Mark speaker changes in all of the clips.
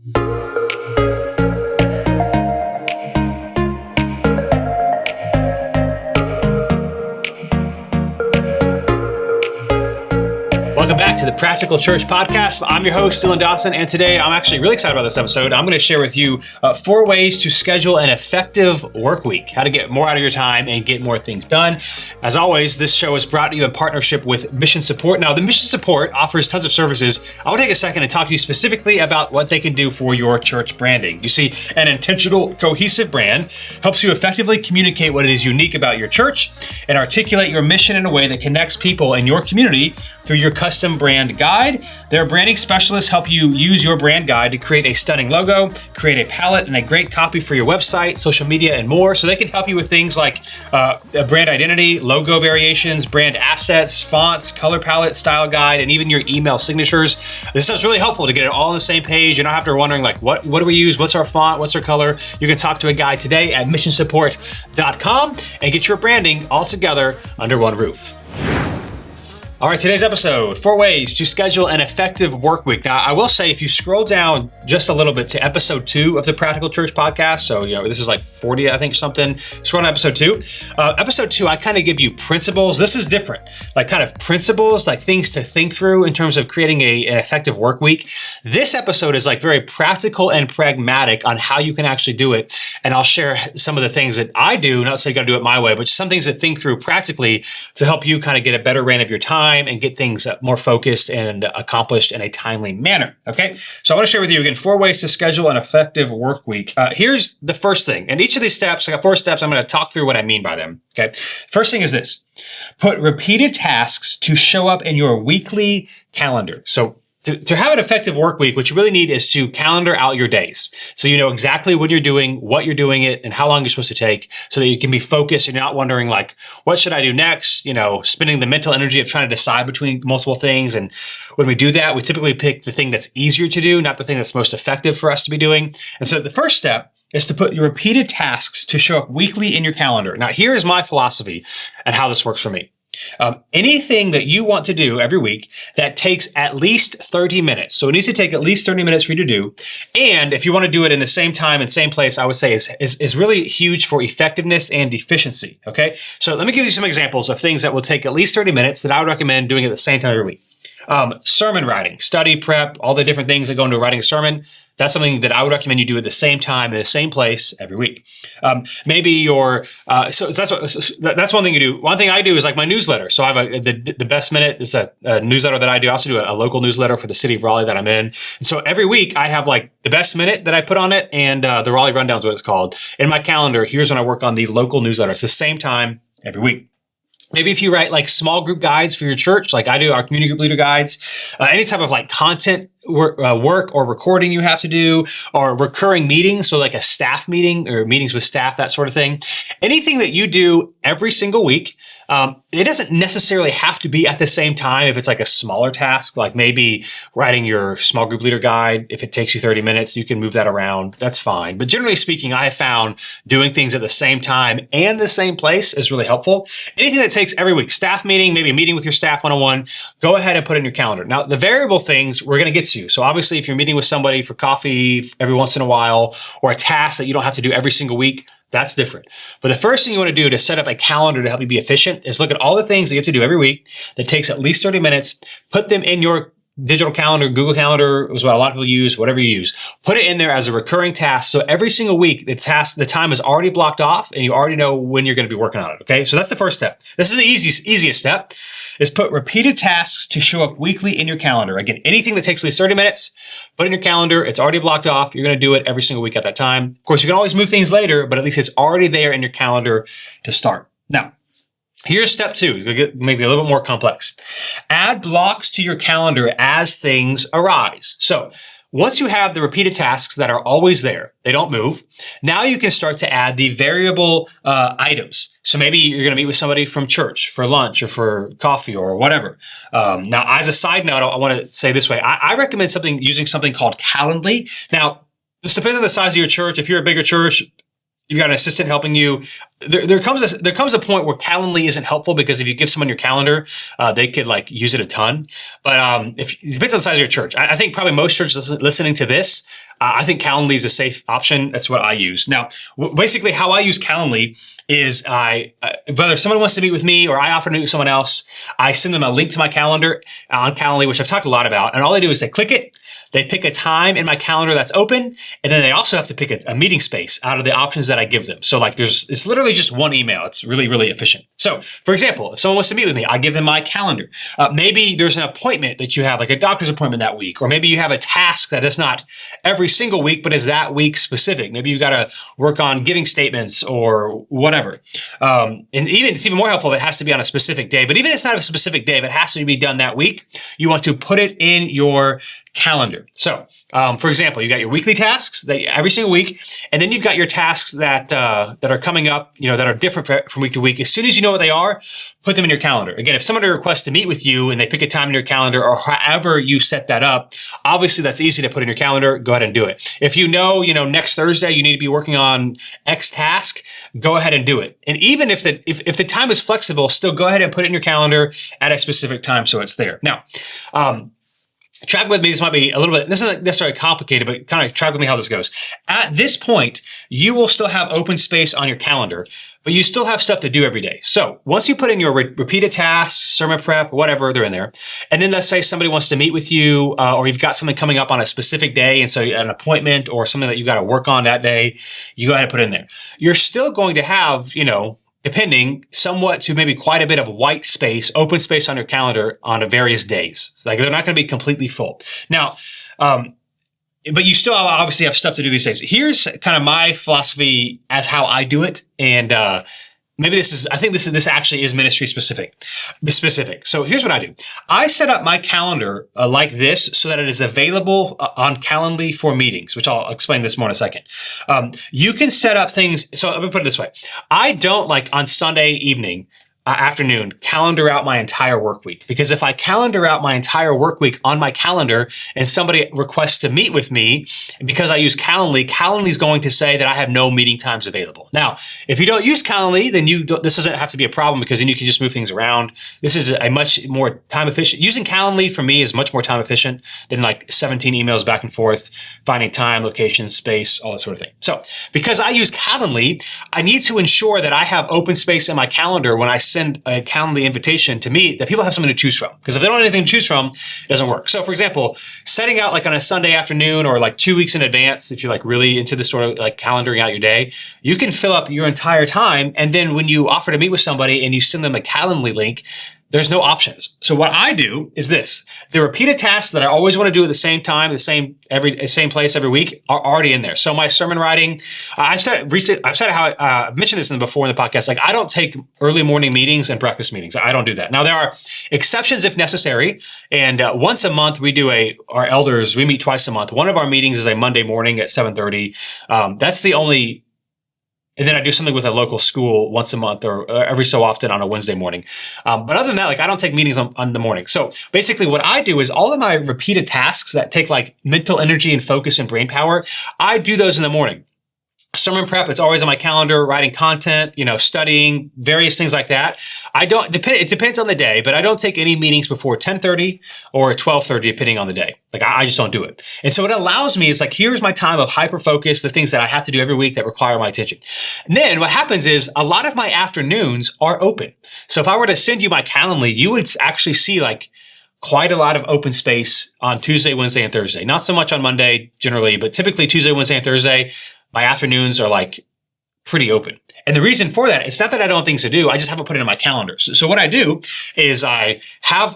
Speaker 1: Welcome back to the Practical Church Podcast. I'm your host, Dylan Dawson, and today I'm actually really excited about this episode. I'm going to share with you 4 ways to schedule an effective work week, how to get more out of your time and get more things done. As always, this show is brought to you in partnership with Mission Support. Now, the Mission Support offers tons of services. I want to take a second and talk to you specifically about what they can do for your church branding. You see, an intentional, cohesive brand helps you effectively communicate what is unique about your church and articulate your mission in a way that connects people in your community through your custom brand guide. Their branding specialists help you use your brand guide to create a stunning logo, create a palette and a great copy for your website, social media, and more. So they can help you with things like a brand identity, logo variations, brand assets, fonts, color palette, style guide, and even your email signatures. This stuff's really helpful to get it all on the same page. You don't have to wondering like, what do we use? What's our font? What's our color? You can talk to a guy today at missionsupport.com and get your branding all together under one roof. All right, today's episode, 4 ways to schedule an effective work week. Now, I will say if you scroll down just a little bit to episode 2 of the Practical Church Podcast, so, this is like 40, I think, something. Scroll down to episode 2. Episode 2, I kind of give you principles. This is different, like kind of principles, like things to think through in terms of creating an effective work week. This episode is like very practical and pragmatic on how you can actually do it. And I'll share some of the things that I do, not say you got to do it my way, but some things to think through practically to help you kind of get a better reign of your time and get things more focused and accomplished in a timely manner. Okay. So I want to share with you again 4 ways to schedule an effective work week. Here's the first thing. And each of these steps, I got 4 steps. I'm going to talk through what I mean by them. Okay. First thing is this: put repeated tasks to show up in your weekly calendar. So to have an effective work week, what you really need is to calendar out your days. So you know exactly what you're doing it, and how long you're supposed to take so that you can be focused and you're not wondering like, what should I do next? Spending the mental energy of trying to decide between multiple things. And when we do that, we typically pick the thing that's easier to do, not the thing that's most effective for us to be doing. And so the first step is to put your repeated tasks to show up weekly in your calendar. Now, here is my philosophy and how this works for me. Anything that you want to do every week that takes at least 30 minutes. So it needs to take at least 30 minutes for you to do. And if you want to do it in the same time and same place, I would say is really huge for effectiveness and efficiency. Okay. So let me give you some examples of things that will take at least 30 minutes that I would recommend doing at the same time every week. Sermon writing, study prep, all the different things that go into writing a sermon. That's something that I would recommend you do at the same time in the same place every week. Maybe so that's one thing you do. One thing I do is like my newsletter. So I have the Best Minute. It's a newsletter that I do. I also do a local newsletter for the city of Raleigh that I'm in. And so every week I have like the Best Minute that I put on it, and the Raleigh Rundown is what it's called. In my calendar, here's when I work on the local newsletter. It's the same time every week. Maybe if you write like small group guides for your church, like I do, our community group leader guides, any type of like content work or recording you have to do, or recurring meetings. So like a staff meeting or meetings with staff, that sort of thing. Anything that you do every single week. It doesn't necessarily have to be at the same time if it's like a smaller task, like maybe writing your small group leader guide. If it takes you 30 minutes, you can move that around. That's fine. But generally speaking, I have found doing things at the same time and the same place is really helpful. Anything that takes every week, staff meeting, maybe a meeting with your staff one-on-one, go ahead and put it in your calendar. Now, the variable things we're going to get to. So obviously, if you're meeting with somebody for coffee every once in a while, or a task that you don't have to do every single week, that's different. But the first thing you want to do to set up a calendar to help you be efficient is look at all the things that you have to do every week that takes at least 30 minutes, put them in your digital calendar. Google Calendar is what a lot of people use, whatever you use. Put it in there as a recurring task. So every single week, the time is already blocked off and you already know when you're going to be working on it. Okay. So that's the first step. This is the easiest step, is put repeated tasks to show up weekly in your calendar. Again, anything that takes at least 30 minutes, put in your calendar. It's already blocked off. You're going to do it every single week at that time. Of course, you can always move things later, but at least it's already there in your calendar to start. Now, here's step 2. It's going to get maybe a little bit more complex. Add blocks to your calendar as things arise. So once you have the repeated tasks that are always there, they don't move. Now you can start to add the variable items. So maybe you're going to meet with somebody from church for lunch or for coffee or whatever. Now, as a side note, I want to say this way. I recommend using something called Calendly. Now, this depends on the size of your church. If you're a bigger church, you've got an assistant helping you. There comes a point where Calendly isn't helpful because if you give someone your calendar, they could like use it a ton. But if it depends on the size of your church. I think probably most churches listening to this, I think Calendly is a safe option. That's what I use. Now, basically how I use Calendly is whether someone wants to meet with me or I offer to meet with someone else, I send them a link to my calendar on Calendly, which I've talked a lot about. And all they do is they click it. They pick a time in my calendar that's open, and then they also have to pick a meeting space out of the options that I give them. So like it's literally just one email. It's really, really efficient. So for example, if someone wants to meet with me, I give them my calendar. Maybe there's an appointment that you have, like a doctor's appointment that week, or maybe you have a task that is not every single week, but is that week specific. Maybe you've got to work on giving statements or whatever. And it's even more helpful if it has to be on a specific day. But even if it's not a specific day, if it has to be done that week, you want to put it in your calendar. So, for example, you got your weekly tasks that every single week, and then you've got your tasks that are coming up, that are different from week to week. As soon as you know what they are, put them in your calendar. Again, if somebody requests to meet with you and they pick a time in your calendar or however you set that up, obviously that's easy to put in your calendar. Go ahead and do it. If you know, next Thursday you need to be working on X task, go ahead and do it. And even if the time is flexible, still go ahead and put it in your calendar at a specific time so it's there. Now, track with me. This might be a little bit, this isn't necessarily complicated, but kind of track with me how this goes. At this point, you will still have open space on your calendar, but you still have stuff to do every day. So once you put in your repeated tasks, sermon prep, whatever, they're in there. And then let's say somebody wants to meet with you, or you've got something coming up on a specific day. And so an appointment or something that you got to work on that day, you go ahead and put it in there. You're still going to have, depending somewhat to maybe quite a bit of white space, open space on your calendar on various days. Like they're not going to be completely full. Now, but you still obviously have stuff to do these days. Here's kind of my philosophy as how I do it. And, maybe I think this actually is ministry specific. So here's what I do. I set up my calendar like this so that it is available on Calendly for meetings, which I'll explain this more in a second. You can set up things. So let me put it this way. I don't like on Sunday evening, afternoon, calendar out my entire work week. Because if I calendar out my entire work week on my calendar and somebody requests to meet with me, because I use Calendly, Calendly is going to say that I have no meeting times available. Now, if you don't use Calendly, then this doesn't have to be a problem because then you can just move things around. This is a much more time efficient. Using Calendly for me is much more time efficient than like 17 emails back and forth, finding time, location, space, all that sort of thing. So because I use Calendly, I need to ensure that I have open space in my calendar when I send a Calendly invitation to meet, that people have something to choose from. Because if they don't have anything to choose from, it doesn't work. So for example, setting out like on a Sunday afternoon or like 2 weeks in advance, if you're like really into this sort of like calendaring out your day, you can fill up your entire time. And then when you offer to meet with somebody and you send them a Calendly link, there's no options. So what I do is this. The repeated tasks that I always want to do at the same time, the same place every week are already in there. So my sermon writing, I've said how I've mentioned this before in the podcast. Like I don't take early morning meetings and breakfast meetings. I don't do that. Now there are exceptions if necessary. And once a month we do our elders, we meet twice a month. One of our meetings is a Monday morning at 7:30. That's the only. And then I do something with a local school once a month or every so often on a Wednesday morning. But other than that, like I don't take meetings on the morning. So basically what I do is all of my repeated tasks that take like mental energy and focus and brain power, I do those in the morning. Sermon prep, it's always on my calendar, writing content, studying, various things like that. It depends on the day, but I don't take any meetings before 10:30 or 12:30, depending on the day. Like I just don't do it. And so it allows me, it's like, here's my time of hyper focus, the things that I have to do every week that require my attention. And then what happens is a lot of my afternoons are open. So if I were to send you my Calendly, you would actually see like quite a lot of open space on Tuesday, Wednesday, and Thursday. Not so much on Monday generally, but typically Tuesday, Wednesday, and Thursday, my afternoons are like pretty open. And the reason for that, it's not that I don't have things to do. I just haven't put it in my calendar. So what I do is I have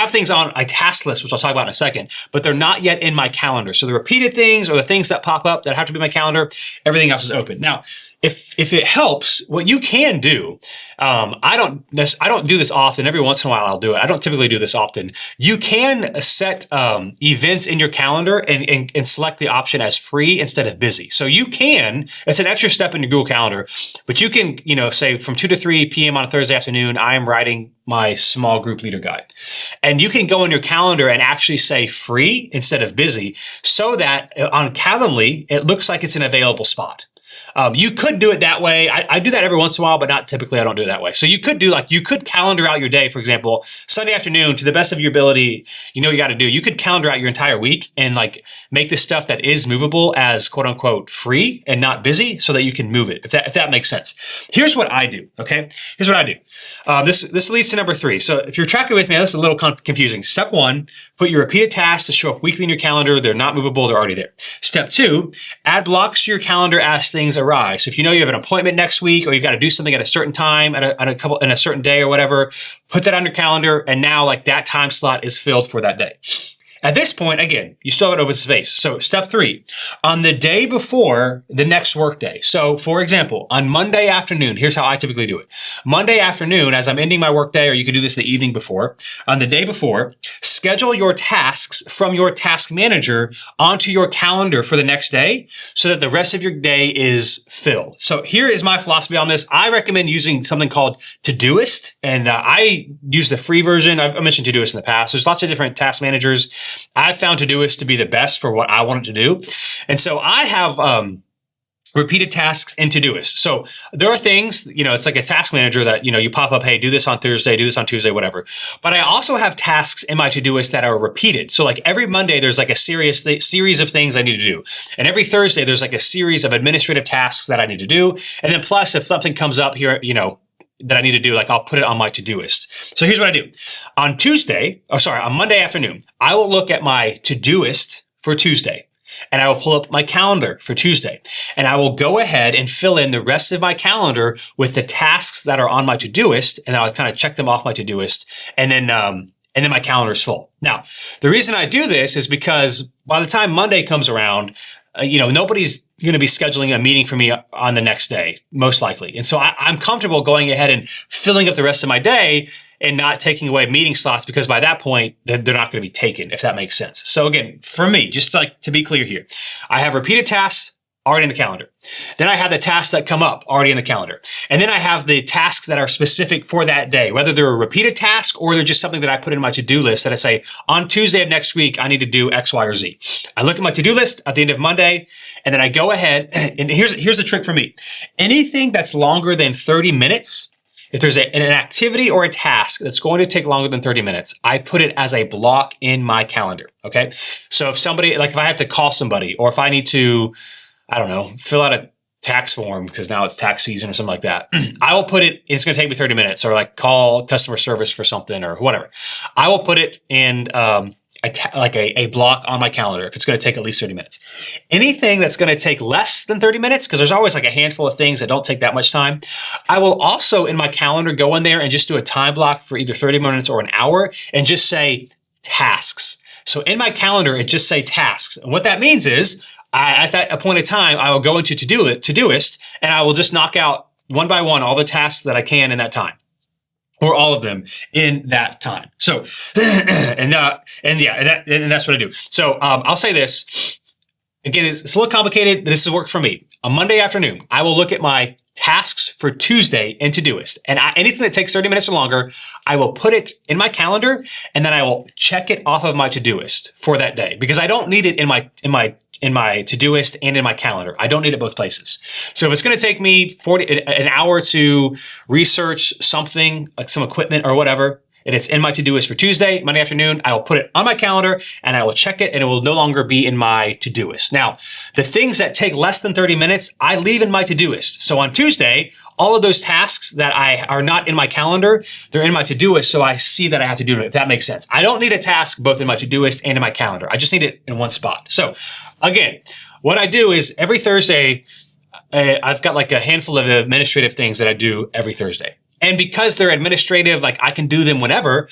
Speaker 1: things on a task list, which I'll talk about in a second, but they're not yet in my calendar. So the repeated things or the things that pop up that have to be in my calendar, everything else is open. Now, if it helps, what you can do, I don't do this often. Every once in a while I'll do it. I don't typically do this often. You can set events in your calendar and select the option as free instead of busy. So you can, it's an extra step in your Google Calendar, but you can, say from 2 to 3 p.m. on a Thursday afternoon, I am writing my small group leader guide. And you can go in your calendar and actually say free instead of busy so that on Calendly, it looks like it's an available spot. You could do it that way. I do that every once in a while, but not typically. I don't do it that way. So you could you could calendar out your day, for example, Sunday afternoon to the best of your ability. You know what you got to do. You could calendar out your entire week and like make the stuff that is movable as quote unquote free and not busy so that you can move it, if that makes sense. Here's what I do, okay? Here's what I do. This leads to number 3. So if you're tracking with me, this is a little confusing. Step 1, put your repeated tasks to show up weekly in your calendar. They're not movable. They're already there. Step 2, add blocks to your calendar as things arise. So if you know you have an appointment next week or you've got to do something at a certain time in a certain day or whatever, put that on your calendar. And now like that time slot is filled for that day. At this point, again, you still have an open space. So step 3, on the day before the next workday. So for example, on Monday afternoon, here's how I typically do it. Monday afternoon, as I'm ending my workday, or you could do this the evening before, on the day before, schedule your tasks from your task manager onto your calendar for the next day so that the rest of your day is filled. So here is my philosophy on this. I recommend using something called Todoist, and I use the free version. I've mentioned Todoist in the past. There's lots of different task managers. I've found Todoist to be the best for what I want it to do. And so I have repeated tasks in Todoist. So there are things, it's like a task manager that, you pop up, hey, do this on Thursday, do this on Tuesday, whatever. But I also have tasks in my Todoist that are repeated. So like every Monday, there's like a series of things I need to do. And every Thursday, there's like a series of administrative tasks that I need to do. And then plus, if something comes up here, that I need to do, like I'll put it on my Todoist. So here's what I do. On Monday afternoon, I will look at my Todoist for Tuesday, and I will pull up my calendar for Tuesday, and I will go ahead and fill in the rest of my calendar with the tasks that are on my Todoist, and I'll kind of check them off my Todoist, and then my calendar is full. Now, the reason I do this is because by the time Monday comes around, nobody's going to be scheduling a meeting for me on the next day, most likely. And so I'm comfortable going ahead and filling up the rest of my day and not taking away meeting slots because by that point, they're not going to be taken, if that makes sense. So again, for me, just like to be clear here, I have repeated tasks already in the calendar. Then I have the tasks that come up already in the calendar. And then I have the tasks that are specific for that day, whether they're a repeated task or they're just something that I put in my to-do list that I say, on Tuesday of next week, I need to do X, Y, or Z. I look at my to-do list at the end of Monday, and then I go ahead, and here's the trick for me. Anything that's longer than 30 minutes, if there's an activity or a task that's going to take longer than 30 minutes, I put it as a block in my calendar, okay? So if I have to call somebody, or if I need to, fill out a tax form because now it's tax season or something like that. I will put it's going to take me 30 minutes, or like call customer service for something or whatever. I will put it in a block on my calendar if it's going to take at least 30 minutes. Anything that's going to take less than 30 minutes, because there's always like a handful of things that don't take that much time, I will also in my calendar go in there and just do a time block for either 30 minutes or an hour and just say tasks. So in my calendar, it just say tasks. And what that means is at that appointed time, I will go into Todoist, and I will just knock out one by one all the tasks that I can in that time, or all of them in that time. So, and that's what I do. So, I'll say this again. It's a little complicated. This has worked for me. On Monday afternoon, I will look at my tasks for Tuesday in Todoist, and anything that takes 30 minutes or longer, I will put it in my calendar, and then I will check it off of my Todoist for that day because I don't need it in my Todoist and in my calendar. I don't need it both places. So if it's going to take me an hour to research something like some equipment or whatever, and it's in my Todoist for Tuesday, Monday afternoon, I will put it on my calendar and I will check it, and it will no longer be in my Todoist. Now, the things that take less than 30 minutes, I leave in my Todoist. So on Tuesday, all of those tasks that are not in my calendar, they're in my Todoist, so I see that I have to do it, if that makes sense. I don't need a task both in my Todoist and in my calendar. I just need it in one spot. So again, what I do is every Thursday, I've got like a handful of administrative things that I do every Thursday. And because they're administrative, like I can do them whenever,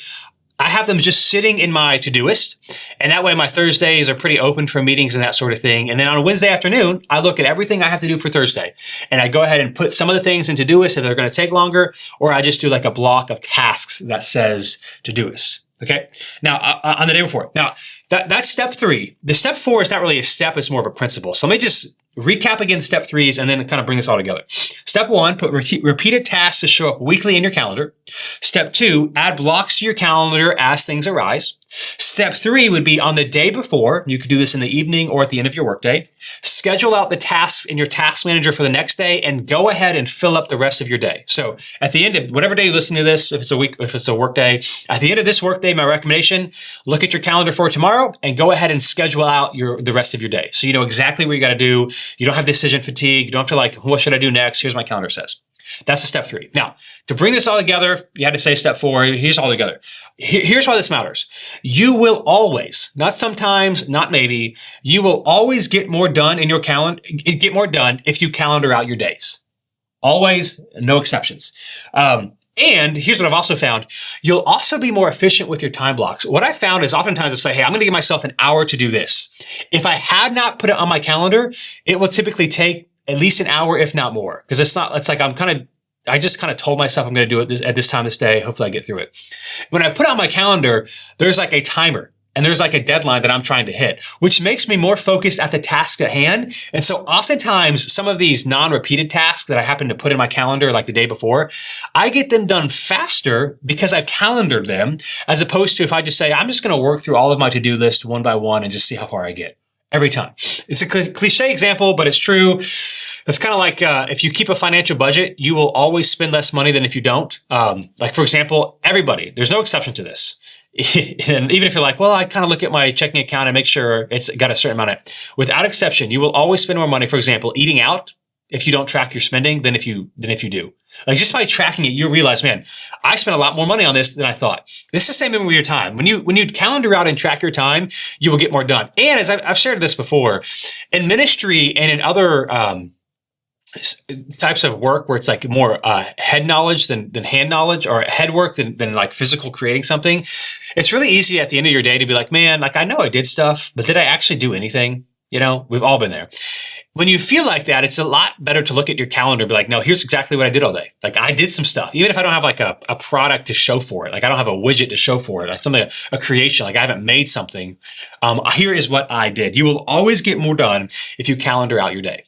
Speaker 1: I have them just sitting in my Todoist. And that way my Thursdays are pretty open for meetings and that sort of thing. And then on a Wednesday afternoon, I look at everything I have to do for Thursday. And I go ahead and put some of the things in Todoist if they're going to take longer, or I just do like a block of tasks that says Todoist. Okay. Now, on the day before. Now, that's step 3. The step 4 is not really a step. It's more of a principle. So let me just recap again step 3s and then kind of bring this all together. Step 1, put repeated tasks to show up weekly in your calendar. Step 2, add blocks to your calendar as things arise. Step 3 would be on the day before. You could do this in the evening or at the end of your workday. Schedule out the tasks in your task manager for the next day and go ahead and fill up the rest of your day. So at the end of whatever day you listen to this, if it's a work day, at the end of this work day, my recommendation, look at your calendar for tomorrow and go ahead and schedule out the rest of your day. So you know exactly what you got to do. You don't have decision fatigue. You don't have to what should I do next? Here's what my calendar says. That's a step 3. Now, to bring this all together, you had to say step 4. Here's all together. Here's why this matters. You will always, not sometimes, not maybe, you will always get more done in your calendar, get more done if you calendar out your days. Always, no exceptions. And here's what I've also found. You'll also be more efficient with your time blocks. What I found is oftentimes I'll say, hey, I'm going to give myself an hour to do this. If I had not put it on my calendar, it will typically take at least an hour, if not more. Because it's like I just kind of told myself I'm going to do it at this time this day. Hopefully I get through it. When I put it on my calendar, there's like a timer and there's like a deadline that I'm trying to hit, which makes me more focused at the task at hand. And so oftentimes some of these non-repeated tasks that I happen to put in my calendar like the day before, I get them done faster because I've calendared them, as opposed to if I just say, I'm just going to work through all of my to-do list one by one and just see how far I get. Every time. It's a cliche example, but it's true. It's kind of like if you keep a financial budget, you will always spend less money than if you don't. Like, for example, everybody, there's no exception to this. And even if you're like, well, I kind of look at my checking account and make sure it's got a certain amount of it. Without exception, you will always spend more money, for example, eating out if you don't track your spending than if you do. Like just by tracking it, you realize, man, I spent a lot more money on this than I thought. This is the same thing with your time. When you calendar out and track your time, you will get more done. And as I've shared this before, in ministry and in other types of work where it's like more head knowledge than hand knowledge, or head work than like physical creating something, it's really easy at the end of your day to be like, man, like I know I did stuff, but did I actually do anything? You know, we've all been there. When you feel like that, it's a lot better to look at your calendar and be like, no, here's exactly what I did all day. Like I did some stuff, even if I don't have like a product to show for it. Like I don't have a widget to show for it. Like something, a creation, like I haven't made something. Here is what I did. You will always get more done if you calendar out your day.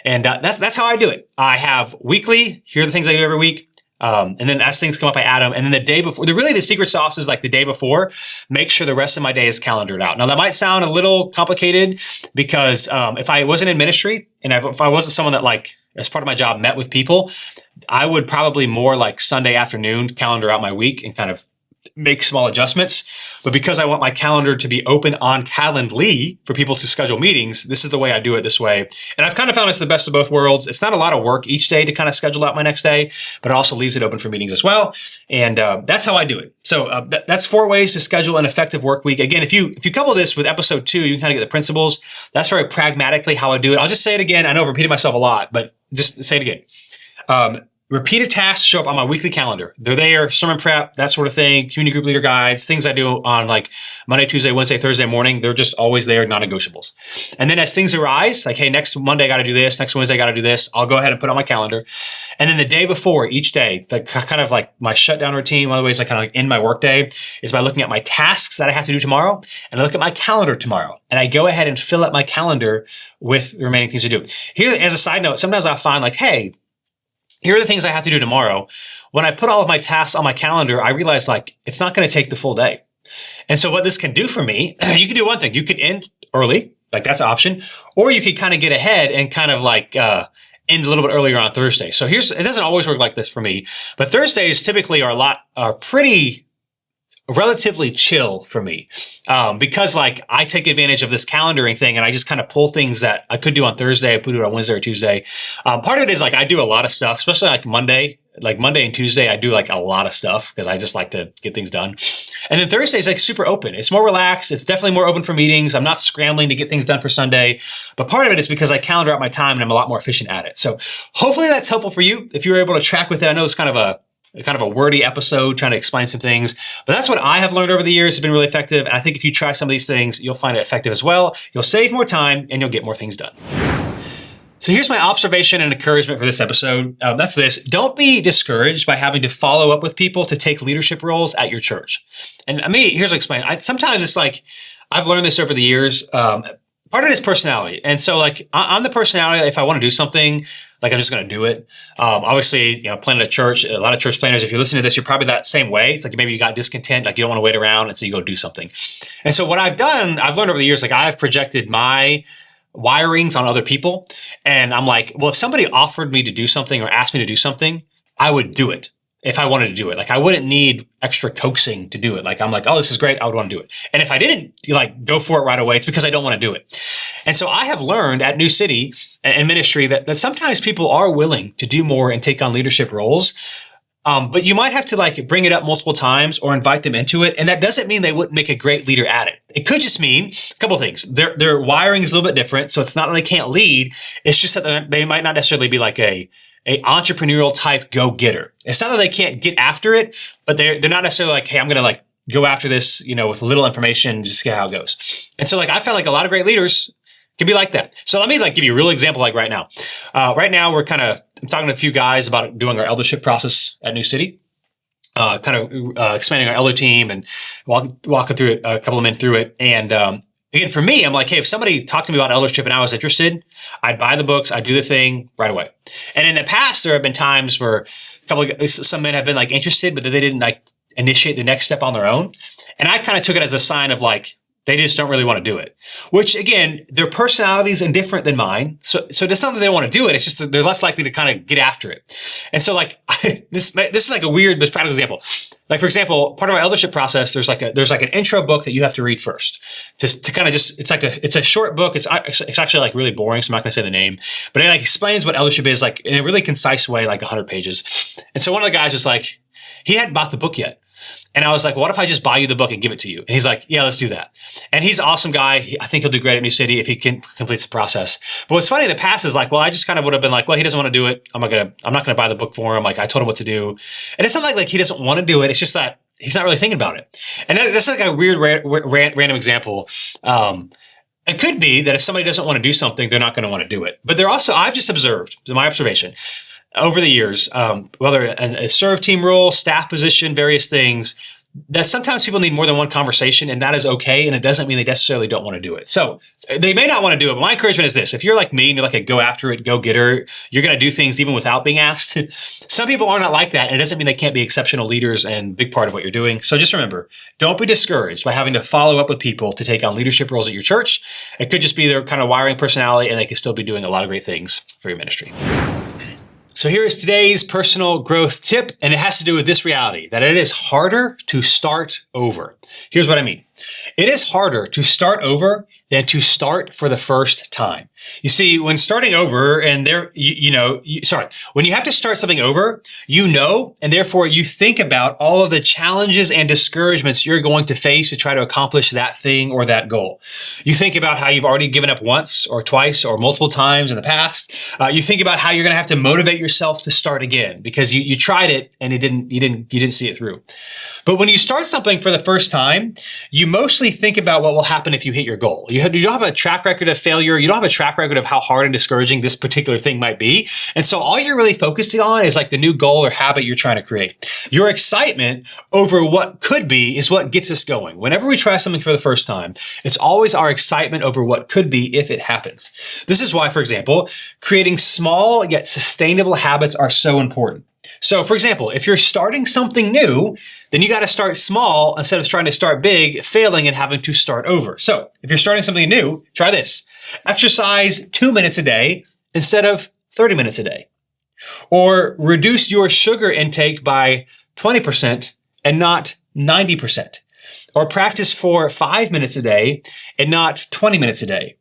Speaker 1: And that's how I do it. I have weekly, here are the things I do every week. And then as things come up, I add them. And then the day before, the secret sauce is like the day before, make sure the rest of my day is calendared out. Now that might sound a little complicated because, if I wasn't in ministry and if I wasn't someone that like, as part of my job, met with people, I would probably more like Sunday afternoon calendar out my week and kind of make small adjustments. But because I want my calendar to be open on Calendly for people to schedule meetings, this is the way I do it this way. And I've kind of found it's the best of both worlds. It's not a lot of work each day to kind of schedule out my next day, but it also leaves it open for meetings as well. And that's how I do it. So that's 4 ways to schedule an effective work week. Again, if you couple this with episode 2, you can kind of get the principles. That's very pragmatically how I do it. I'll just say it again. I know I've repeated myself a lot, but just say it again. Repeated tasks show up on my weekly calendar. They're there, sermon prep, that sort of thing, community group leader guides, things I do on like Monday, Tuesday, Wednesday, Thursday morning. They're just always there, non-negotiables. And then as things arise, like, hey, next Monday I got to do this, next Wednesday I got to do this, I'll go ahead and put it on my calendar. And then the day before, each day, the kind of like my shutdown routine, one of the ways I kind of like end my work day is by looking at my tasks that I have to do tomorrow, and I look at my calendar tomorrow. And I go ahead and fill up my calendar with the remaining things to do. Here, as a side note, sometimes I find like, hey, here are the things I have to do tomorrow. When I put all of my tasks on my calendar, I realize like it's not going to take the full day. And so what this can do for me, you can do one thing. You could end early, like that's an option, or you could kind of get ahead and kind of like end a little bit earlier on Thursday. So it doesn't always work like this for me, but Thursdays typically are pretty relatively chill for me, because like I take advantage of this calendaring thing and I just kind of pull things that I could do on Thursday, I put it on Wednesday or Tuesday. Part of it is like I do a lot of stuff, especially like Monday and Tuesday, I do like a lot of stuff because I just like to get things done. And then Thursday is like super open. It's more relaxed. It's definitely more open for meetings. I'm not scrambling to get things done for Sunday, but part of it is because I calendar out my time and I'm a lot more efficient at it. So hopefully that's helpful for you. If you're able to track with it, I know it's kind of a wordy episode trying to explain some things, but that's what I have learned over the years has been really effective. And I think if you try some of these things, you'll find it effective as well. You'll save more time and you'll get more things done. So here's my observation and encouragement for this episode. That's this. Don't be discouraged by having to follow up with people to take leadership roles at your church. And here's what I explain. Sometimes it's like, I've learned this over the years. Part part of it is personality. And so like I'm the personality, if I want to do something, like I'm just going to do it. Obviously, planning a church, a lot of church planners, if you listen to this, you're probably that same way. It's like maybe you got discontent, like you don't want to wait around. And so you go do something. And so what I've done, I've learned over the years, like I've projected my wirings on other people. And I'm like, well, if somebody offered me to do something or asked me to do something, I would do it. If I wanted to do it, like I wouldn't need extra coaxing to do it. Like I'm like, oh, this is great. I would want to do it. And if I didn't like go for it right away, it's because I don't want to do it. And so I have learned at New City and ministry that sometimes people are willing to do more and take on leadership roles. But you might have to like bring it up multiple times or invite them into it. And that doesn't mean they wouldn't make a great leader at it. It could just mean a couple of things. Their wiring is a little bit different. So it's not that they can't lead. It's just that they might not necessarily be like a entrepreneurial type go-getter. It's not that they can't get after it, but they're not necessarily like, hey, I'm going to like go after this, with little information, just see how it goes. And so like I found like a lot of great leaders can be like that. So let me like give you a real example like right now. Right now I'm talking to a few guys about doing our eldership process at New City. Expanding our elder team and walking through it, a couple of men through it. And again, for me, I'm like, hey, if somebody talked to me about eldership and I was interested, I'd buy the books, I'd do the thing right away. And in the past, there have been times where some men have been like interested, but they didn't like initiate the next step on their own. And I kind of took it as a sign of like, they just don't really want to do it, which again, their personality is indifferent than mine. So it's not that they don't want to do it. It's just that they're less likely to kind of get after it. And so like this is like a weird but practical example. Like for example, part of our eldership process, there's like an intro book that you have to read first to kind of just, it's a short book. It's actually like really boring. So I'm not going to say the name, but it like explains what eldership is like in a really concise way, like 100 pages. And so one of the guys was like, he hadn't bought the book yet. And I was like, what if I just buy you the book and give it to you? And he's like, yeah, let's do that. And he's an awesome guy. I think he'll do great at New City if he completes the process. But what's funny in the past is like, well, I just kind of would have been like, well, he doesn't want to do it. I'm not going to buy the book for him. Like I told him what to do. And it's not like he doesn't want to do it. It's just that he's not really thinking about it. And that's like a weird random example. It could be that if somebody doesn't want to do something, they're not going to want to do it. But I've just observed, in my observation, over the years, whether a serve team role, staff position, various things, that sometimes people need more than one conversation, and that is okay. And it doesn't mean they necessarily don't want to do it. So they may not want to do it, but my encouragement is this. If you're like me and you're like a go after it, go getter, you're going to do things even without being asked. Some people are not like that. And it doesn't mean they can't be exceptional leaders and big part of what you're doing. So just remember, don't be discouraged by having to follow up with people to take on leadership roles at your church. It could just be their kind of wiring personality, and they can still be doing a lot of great things for your ministry. So here is today's personal growth tip, and it has to do with this reality, that it is harder to start over. Here's what I mean. It is harder to start over than to start for the first time. You see, when starting over and when you have to start something over, and therefore you think about all of the challenges and discouragements you're going to face to try to accomplish that thing or that goal. You think about how you've already given up once or twice or multiple times in the past. You think about how you're going to have to motivate yourself to start again because you tried it and you didn't see it through. But when you start something for the first time, you mostly think about what will happen if you hit your goal. You don't have a track record of failure. You don't have a track record of how hard and discouraging this particular thing might be. And so all you're really focusing on is like the new goal or habit you're trying to create. Your excitement over what could be is what gets us going. Whenever we try something for the first time, it's always our excitement over what could be if it happens. This is why, for example, creating small yet sustainable habits are so important. So, for example, if you're starting something new, then you got to start small instead of trying to start big, failing and having to start over. So, if you're starting something new, try this. Exercise 2 minutes a day instead of 30 minutes a day. Or reduce your sugar intake by 20% and not 90%. Or practice for 5 minutes a day and not 20 minutes a day.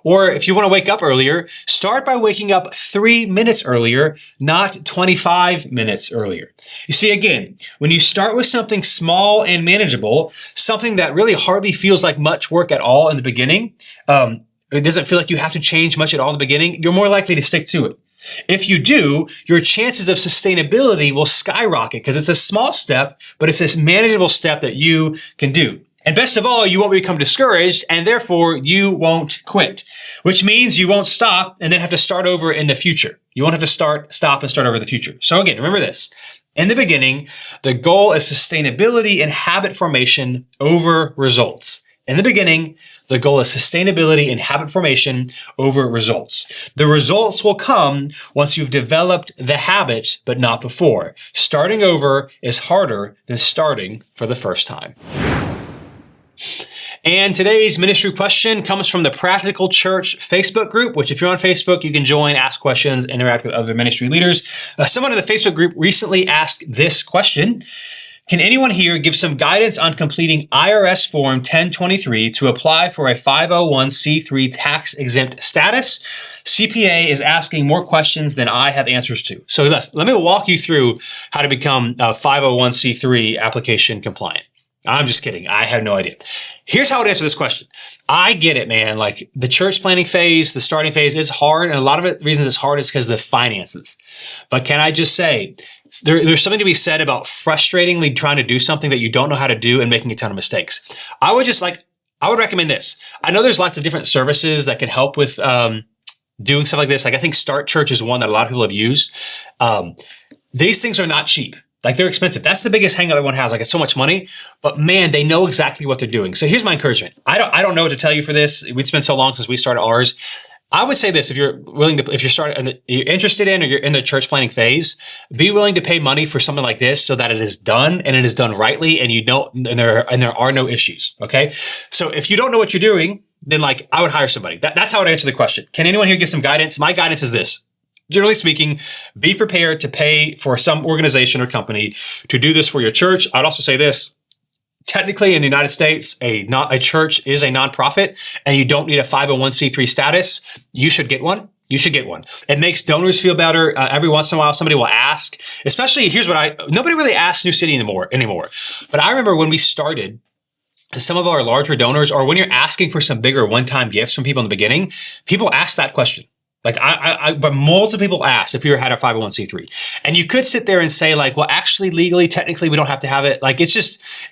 Speaker 1: Or if you want to wake up earlier, start by waking up 3 minutes earlier, not 25 minutes earlier. You see, again, when you start with something small and manageable, something that really hardly feels like much work at all in the beginning, it doesn't feel like you have to change much at all in the beginning, you're more likely to stick to it. If you do, your chances of sustainability will skyrocket because it's a small step, but it's this manageable step that you can do. And best of all, you won't become discouraged and therefore you won't quit, which means you won't stop and then have to start over in the future. You won't have to stop and start over in the future. So again, remember this. In the beginning, the goal is sustainability and habit formation over results. In the beginning, the goal is sustainability and habit formation over results. The results will come once you've developed the habit, but not before. Starting over is harder than starting for the first time. And today's ministry question comes from the Practical Church Facebook group, which if you're on Facebook, you can join, ask questions, interact with other ministry leaders. Someone in the Facebook group recently asked this question. Can anyone here give some guidance on completing IRS Form 1023 to apply for a 501c3 tax-exempt status? CPA is asking more questions than I have answers to. So let me walk you through how to become a 501c3 application compliant. I'm just kidding. I have no idea. Here's how I would answer this question. I get it, man. Like the church planning phase, the starting phase is hard. And a lot of the reasons it's hard is because of the finances. But can I just say, there's something to be said about frustratingly trying to do something that you don't know how to do and making a ton of mistakes. I would recommend this. I know there's lots of different services that can help with doing stuff like this. Like I think Start Church is one that a lot of people have used. These things are not cheap. Like they're expensive. That's the biggest hang up everyone has. Like it's so much money, but man, they know exactly what they're doing. So here's my encouragement. I don't know what to tell you for this. We've spent so long since we started ours. I would say this, if you're interested in, or you're in the church planning phase, be willing to pay money for something like this so that it is done and it is done rightly and there are no issues. Okay. So if you don't know what you're doing, then like I would hire somebody. That's how I'd answer the question. Can anyone here give some guidance? My guidance is this. Generally speaking, be prepared to pay for some organization or company to do this for your church. I'd also say this. Technically, in the United States, a church is a nonprofit, and you don't need a 501c3 status. You should get one. You should get one. It makes donors feel better. Every once in a while, somebody will ask. Especially, nobody really asks New City anymore. But I remember when we started, some of our larger donors, or when you're asking for some bigger one-time gifts from people in the beginning, people ask that question. Like but multiple people asked if you had a 501c3, and you could sit there and say like, well, actually legally, technically we don't have to have it. Like it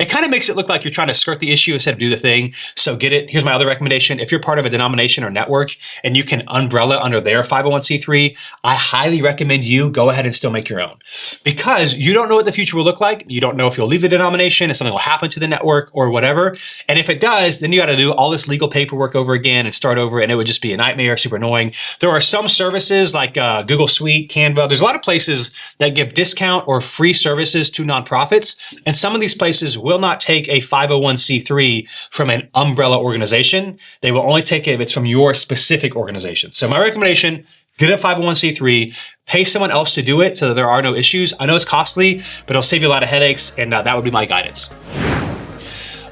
Speaker 1: kind of makes it look like you're trying to skirt the issue instead of do the thing. So get it. Here's my other recommendation. If you're part of a denomination or network and you can umbrella under their 501c3, I highly recommend you go ahead and still make your own, because you don't know what the future will look like. You don't know if you'll leave the denomination, if something will happen to the network or whatever. And if it does, then you got to do all this legal paperwork over again and start over. And it would just be a nightmare, super annoying. There are some services like Google Suite, Canva. There's a lot of places that give discount or free services to nonprofits. And some of these places will not take a 501c3 from an umbrella organization. They will only take it if it's from your specific organization. So my recommendation, get a 501c3, pay someone else to do it so that there are no issues. I know it's costly, but it'll save you a lot of headaches. And that would be my guidance.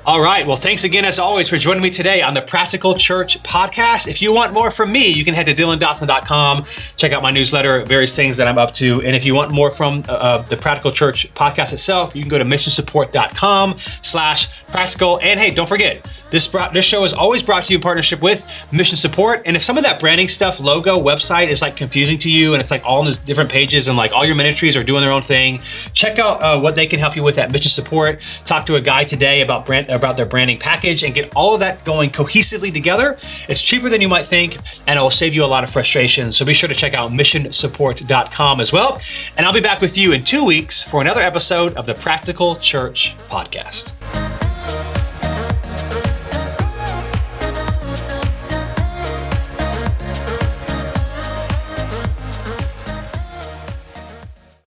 Speaker 1: All right. Well, thanks again, as always, for joining me today on the Practical Church podcast. If you want more from me, you can head to DylanDawson.com, check out my newsletter, various things that I'm up to. And if you want more from the Practical Church podcast itself, you can go to missionsupport.com/practical. And hey, don't forget, this show is always brought to you in partnership with Mission Support. And if some of that branding stuff, logo, website is like confusing to you, and it's like all in those different pages and like all your ministries are doing their own thing, check out what they can help you with at Mission Support. Talk to a guy today about their branding package and get all of that going cohesively together. It's cheaper than you might think, and it will save you a lot of frustration. So be sure to check out missionsupport.com as well. And I'll be back with you in 2 weeks for another episode of the Practical Church podcast.